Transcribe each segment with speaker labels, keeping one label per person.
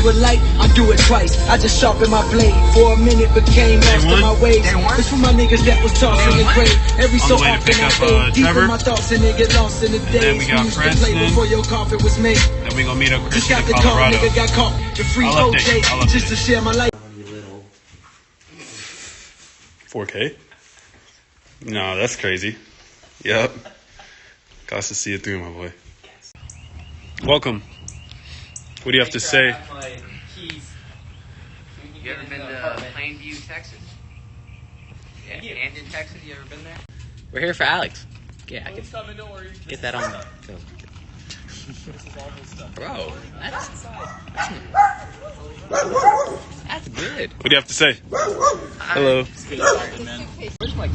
Speaker 1: a light, I do it twice. I just sharpen my blade. For a minute became lost in my ways. It's for my niggas that was tossing the grave. Every so often I fade deep in my thoughts and they get lost in the days.
Speaker 2: Then we got Princeton.
Speaker 1: Before your coffin was made.
Speaker 2: Then we gonna meet up
Speaker 1: Just
Speaker 2: Christian
Speaker 1: got
Speaker 2: in
Speaker 1: the call,
Speaker 2: Colorado.
Speaker 1: nigga got caught. The free OJ, just to share my life.
Speaker 2: 4K? No, that's crazy. Yep. Got to see it through, my boy. Welcome. What do you have to say?
Speaker 3: You ever been to Plainview, Texas? Yeah, Andon, Texas. You ever been there?
Speaker 4: We're here for Alex. Yeah, I can get that on film. Bro, that's good.
Speaker 2: What do you have to say? Hello.
Speaker 4: Where's my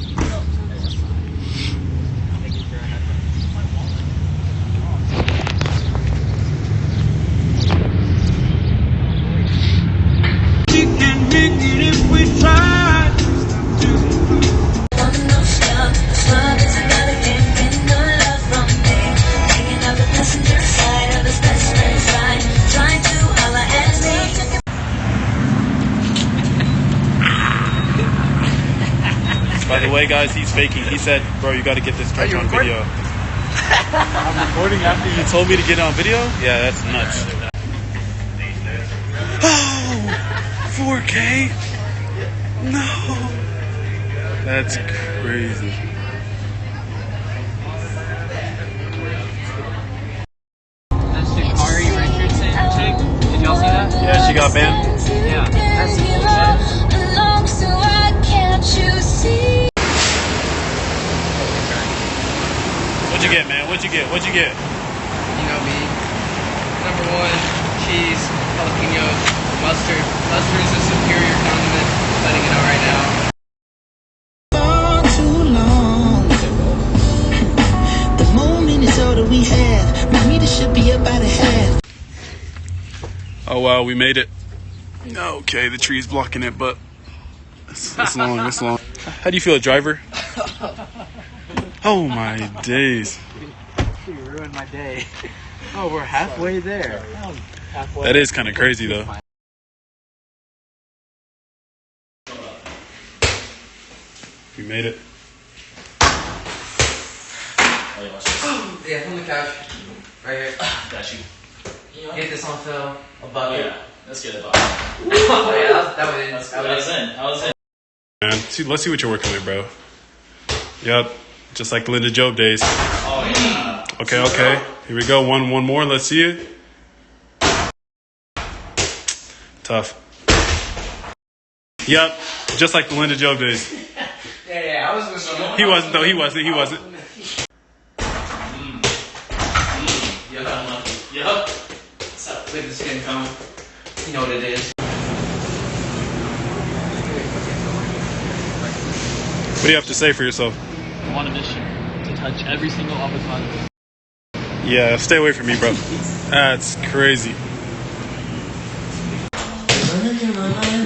Speaker 1: We can make it if we try.
Speaker 2: By the way, guys, he's faking. He said, bro, you got to get this stretch on video. I'm recording after you told me to get it on video? Yeah, that's nuts. Oh, 4K? No. That's crazy.
Speaker 3: That's Sha'Carri Richardson chick. Did y'all see that?
Speaker 2: Yeah, she got banned.
Speaker 3: Yeah. That's some bullshit.
Speaker 2: What'd you get, man? What'd you get? What'd you get?
Speaker 3: You know me. Number one, cheese, jalapenos, mustard. Mustard is a superior condiment. Letting it out right now.
Speaker 5: Too long. The moment is all that we have. My meter should be up by the half.
Speaker 2: Oh, wow, we made it. Okay, the tree's blocking it, but it's long, it's long. How do you feel, driver? Oh, my days.
Speaker 4: You ruined my day. Oh, we're halfway there.
Speaker 2: That is kind of crazy, though. We made it.
Speaker 3: Yeah, from the couch. Right here.
Speaker 6: Got you.
Speaker 3: Get this on film.
Speaker 6: A bucket. Yeah, let's get a bucket.
Speaker 3: Oh, yeah, that was in.
Speaker 6: I was in.
Speaker 2: Man, let's see what you're working with, bro. Yep, just like the Linda Job days.
Speaker 6: Oh, yeah.
Speaker 2: Okay. Here we go. One more. Let's see it. Tough. Yep, just like the Linda Job days.
Speaker 3: Yeah, I was listening.
Speaker 2: He wasn't, though. He wasn't.
Speaker 6: Yup.
Speaker 3: With the skin tone. You know what it is.
Speaker 2: What do you have to say for yourself?
Speaker 6: I'm on a mission to touch every single avocado.
Speaker 2: Yeah, stay away from me, bro. That's crazy.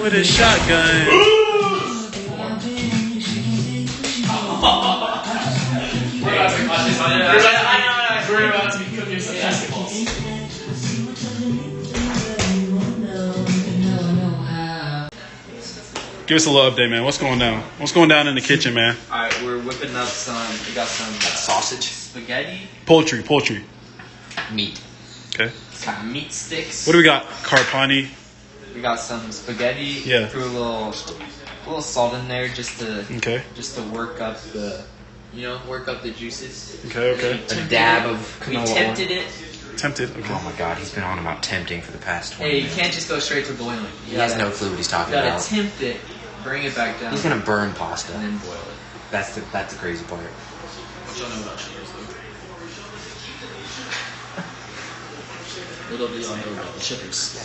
Speaker 2: With a shotgun.
Speaker 6: We're about to be cooking some basketballs.
Speaker 2: Give us a little update, man. What's going down? What's going down in the kitchen, man?
Speaker 7: Alright, we're whipping up we got some
Speaker 4: Sausage.
Speaker 7: spaghetti,
Speaker 2: Poultry.
Speaker 4: Meat.
Speaker 2: Okay.
Speaker 7: some meat sticks.
Speaker 2: What do we got? Carpani.
Speaker 7: We got some spaghetti.
Speaker 2: Yeah.
Speaker 7: Threw a little salt in there just to work up the juices.
Speaker 2: Okay.
Speaker 4: A dab of
Speaker 7: We
Speaker 4: canola
Speaker 7: tempted
Speaker 4: oil.
Speaker 7: it.
Speaker 2: Tempted. Okay.
Speaker 4: Oh my god, he's been on about tempting for the past 20
Speaker 7: Hey, you
Speaker 4: minutes.
Speaker 7: can't just go straight to boiling.
Speaker 4: He has no clue what he's talking
Speaker 7: You gotta
Speaker 4: about.
Speaker 7: tempt it, bring it back down,
Speaker 4: He's gonna burn pasta.
Speaker 7: and then boil it.
Speaker 4: That's the crazy part.
Speaker 6: What y'all know about chippers, though? Little do y'all know about the chippers.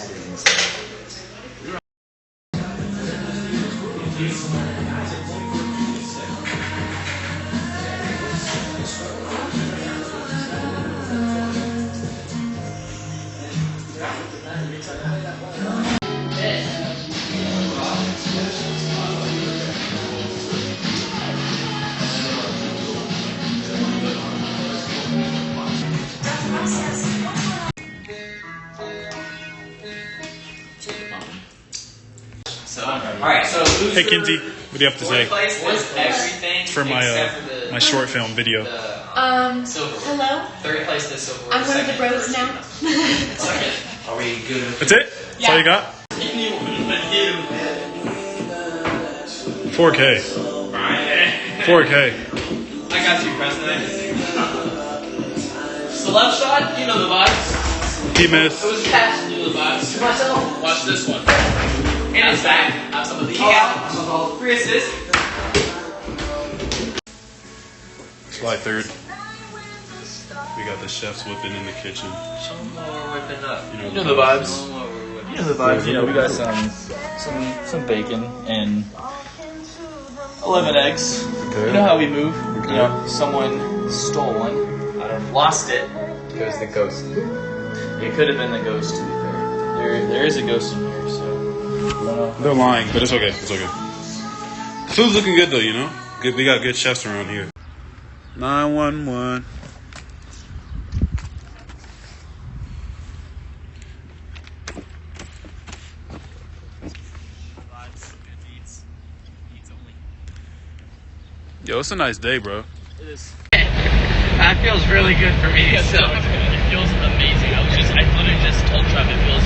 Speaker 7: So, alright, so loser,
Speaker 2: Hey Kinsey, what do you have to say?
Speaker 7: place was everything
Speaker 2: For my
Speaker 7: except for the,
Speaker 2: my short film video.
Speaker 7: silverware.
Speaker 8: Hello?
Speaker 7: Third place the silverware.
Speaker 8: I'm one of the
Speaker 7: second,
Speaker 8: bros
Speaker 7: first,
Speaker 8: now.
Speaker 7: Second. Are we good with
Speaker 2: That's it? That's all you got? 4K. 4K.
Speaker 3: I got you, President. Celeb shot, you know the vibes.
Speaker 2: He missed.
Speaker 3: It was catch, you know the vibes. Myself. Watch this one. And it's back. Have some of these. Yeah. 3 assists.
Speaker 2: July 3rd. We got the chefs whipping in the kitchen.
Speaker 7: Show them what we're whipping up.
Speaker 2: You
Speaker 6: know the vibes.
Speaker 7: Show them what we're whipping
Speaker 6: You know the vibes. You know, we got some bacon and 11 eggs.
Speaker 2: Okay.
Speaker 6: You know how we move. You know, someone stole one. I don't know, lost it.
Speaker 7: It was the ghost.
Speaker 6: It could have been the ghost. To be fair, there is a ghost in here. So
Speaker 2: They're lying, but it's okay. It's okay. The food's looking good though, you know? Good, we got good chefs around here. 911. Yo, it's a nice day, bro.
Speaker 3: That feels really good for me. So.
Speaker 6: It feels amazing. I literally just told Trev it feels